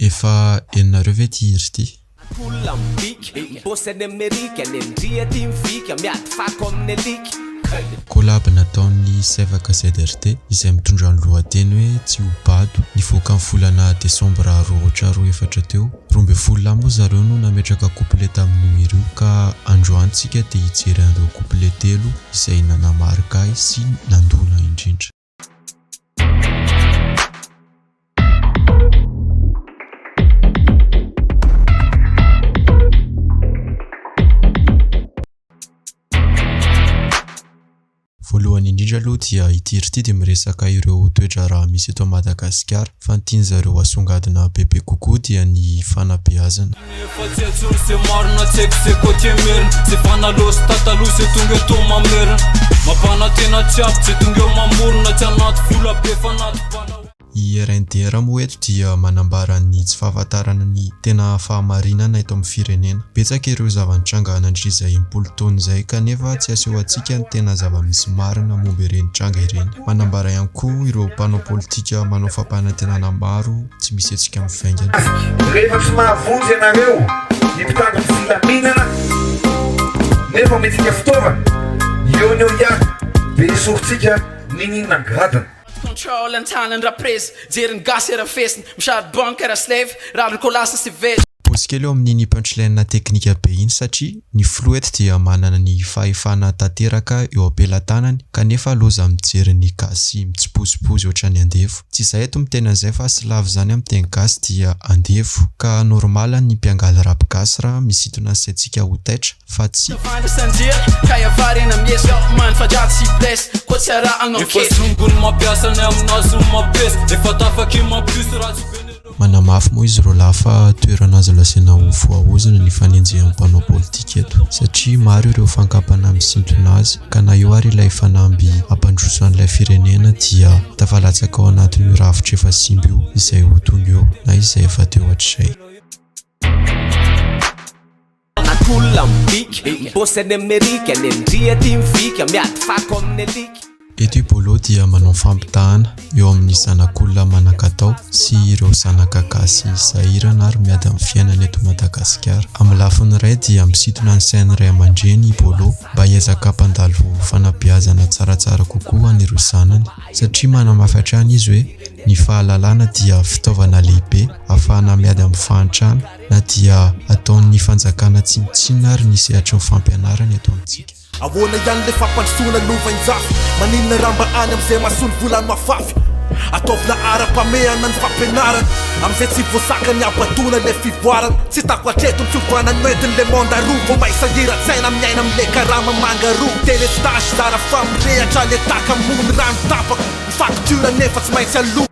Efa enareo ve ty iry ty? Collab nataon'ny Sevaka ZRT izay mitondra ny lohateny hoe tsy ho bado nivoaka amin'ny volana Desambra 2024 teo. 12 moa zareo no nametraka coupleta amin'ny iro ka androantsika dia hijery an'ireo couplet telo izay nanamarika sy nandona indrindra. Voalohany indrindra aloha dia ity iry ity dia miresaka ireo toetra raha misy eto Madagasikara fa ny tiany zareo asongadina bebe kokoa dia ny fanabeazana. I RNDR moa eto dia manambara ny tsy fahafantarana ny tena fahamarinana eto amin'ny firenena. Betsaka ireo zava-nitranga nandrizay 10 taona izay kanefa tsy aseho antsika ny tena zava-misy marina momba ireny tranga ireny. Manambara ihany koa ireo mpanao politika manao fampanantenana maro tsy misy antsika mivaingana. Rehefa tsy mahavonjy ianareo ny mpitandro ny filaminana nefa metsika fitaovana eo ihany dia isorintsika ninina gradina. Control and talent rapres jerin gas era festen mshad bank era slave radel kolasa si vej. Posikely eo amin'iny punchline teknika be iny satria ny fluet dia manana ny fahefana tanteraka eo ampelantanany kanefa loza mijery ny gasy mitsipozipozy ohatrany andevo. Tsy izay eto miteny an'izay fa slave zany amin'ny teny gasy dia andevo ka normala ny mpiangaly rap gasy raha misintona antsika ho taitra fa tsy manamafy moa izy rola fa toerana azo lasaina ho voaozana ny fanenjehan'ny mpanao politika eto satria maro ireo fankapana misintona azy ka na eo ary ilay fanamby ampandroso an'ilay firenena dia tafalatsaka ao anatin'io ravitra efa simba io izay ho tonga eo na izay efa teo hatr'izay. Eto Polo dia manao fampitahana eo amin'ny zanak'olona manan-katao sy ireo zanaka gasy sahirana ary miady amin'ny fiainana eto Madagasikara. Amin'ny lafiny iray dia misintona ny sain'ny ray aman-dreny Polo mba hiezaka hampandalo fanabeazana tsaratsara kokoa an'ireo zanany satria manamafy hatrany izy hoe ny fahalalana dia fitaovana lehibe ahafahana miady amin'ny fahantrana na dia ataon'ny fanjakana tsinotsinona ary nisy hatry ny fampianarana eto amintsika. Ahoana ihany le fampandrosoana lovain-jafy maninona ramba any amin'izay mahasolo volany mafafy ataovina ara-pameana ny fampianarana amin'izay tsy voasaka ny ampatona le fivoarana tsy tako hatreto ny fiovanany mentiny le monde roa vao mahisahira-tsaina miaina amin'le karama mangaroa telestage zara famirehatra le taka mony rano tapaka mifakotura nefa tsy maintsy aloha.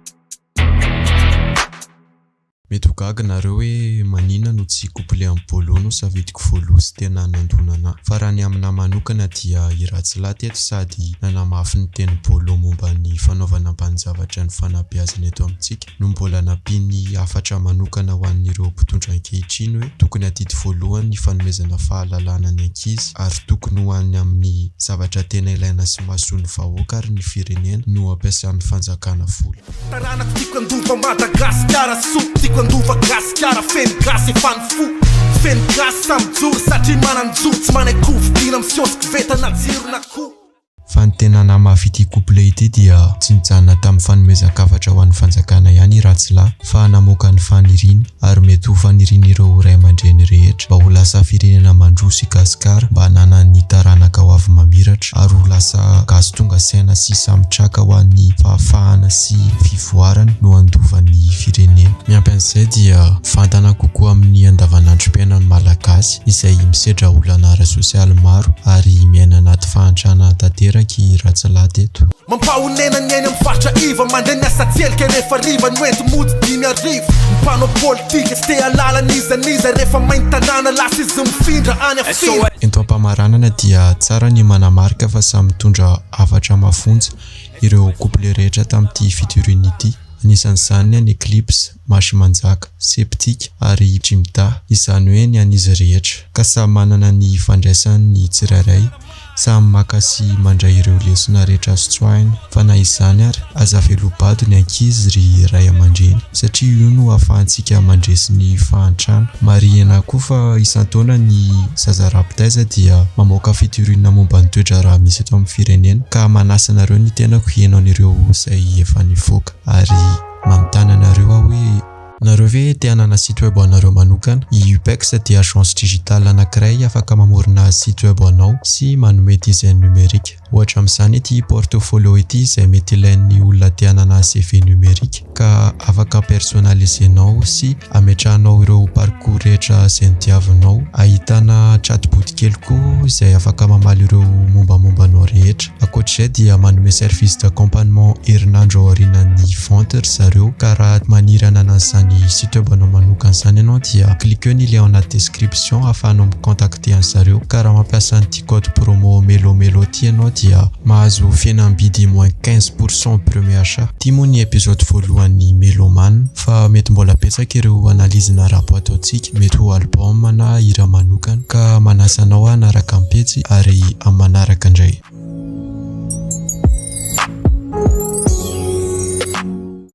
Mety ho gaga nareo hoe manina no tsy couplé amin'ny Polo no savidiko voaloha sy tena nandonana fa raha ny amina manokana dia iratsy lahy eto sady nanamafy ny teny Polo momba ny fanaovana mpanjavatra ny fanabeazana eto amintsika no mbola nampiany hafatra manokana ho an'ireo mpitondra ankehitriny hoe tokony atidy voalohany ny fanomezana fahalalana ny ankizy ary tokony ho any amin'ny zavatra tena ilaina sy mahasoa ny vahoaka ary ny firenena no ampiasan'ny fanjakana vola. Taranako tiako andova Madagasikara so andova gasikara feny gasy efany fo feny gasy samijoro satria mananjoro tsy manaikovy dina misiosiko vetana jirona ko. Fa ny tena namafy ity couple ity dia tsy nijanona tamin'ny fanomezan-kafatra ho an'ny fanjakana ihany ratsy lahy fa namoaka ny faniriana ary mety ho faniriana ireo ray aman-dreny rehetra mba ho lasa firenena mandroso i Gasikara mba hanana ny taranaka ho avy mamiratra ary ho lasa gasy tonga saina sy samitraka ho an'ny fahafahana sy fivoarana no andovan'ny firenena. Miampy an'izay dia fantana kokoa amin'ny andavanandrom-piainan'ny malagasy izay misedra olana ara-sosialy maro ary miaina anaty fahantrana tanteraka ratsy lahy teto. Mampahonena ny ainy amin'ny faritra iva mandeha ny asa tselika rehefa riva noenty mody 5 arivo mpanao politika tsy te halala nizaniza rehefa mainy tanàna lasa izy mifindra any afindra. Ento ampamaranana dia tsara ny manamarika fa samy mitondra hafatra mafonja ireo couple rehetra tamin'ity fitoriana ity. Anisan'izany ny Eclipse, Masy Manjaka, Septika ary Jimda izany hoe ny an'izy rehetra ka samy manana ny fandraisany ny tsirairay samy makasy mandray ireo lesona rehetra soaina fa na izany ary aza velobady ny ankizy ry ray aman-dreny satria io no ahafahantsika mandresy ny fahantrana. Marihana koa fa isan-taona ny zaza rapitaiza dia mamoaka fitorinana momba ny toetra raha misy eto amin'ny firenena ka manasa anareo ny tenako hienao an'ireo izay efa nivoaka ary manontany anareo aho hoe nareo ve te hanana site web anareo manokana? I UPEX dia agence digitale anankiray afaka mamorona site web anao sy manome design numérique. Ohatra amin'izany ity portfolio ity izay mety ilain'ny olona te hanana CV numérique ka afaka personnalisenao sy ametrahanao ireo parcours rehetra izay nitiavanao. Ahitana chatbot kely koa izay afaka mamaly ireo mombamombanao rehetra. Ankoatr'izay dia manome service d'accompagnement herinandro ao aorianan'ny vente ry zareo ka raha maniry hanana ny site web anao manokana izany ianao dia cliquez ny lien anaty description ahafahanao micontacter an'i zareo ka raha mampiasa an'ity code promo melomelo ity ianao dia mahazo fihenam-bidy moins 15% premier achat. Ity moa ny episode voalohan'ny Meloman fa mety mbola betsaka ireo analizina raha ataontsika mety ho album na hira manokana ka manasa anao hanaraka amin'ny pejy ary amin'ny manaraka indray.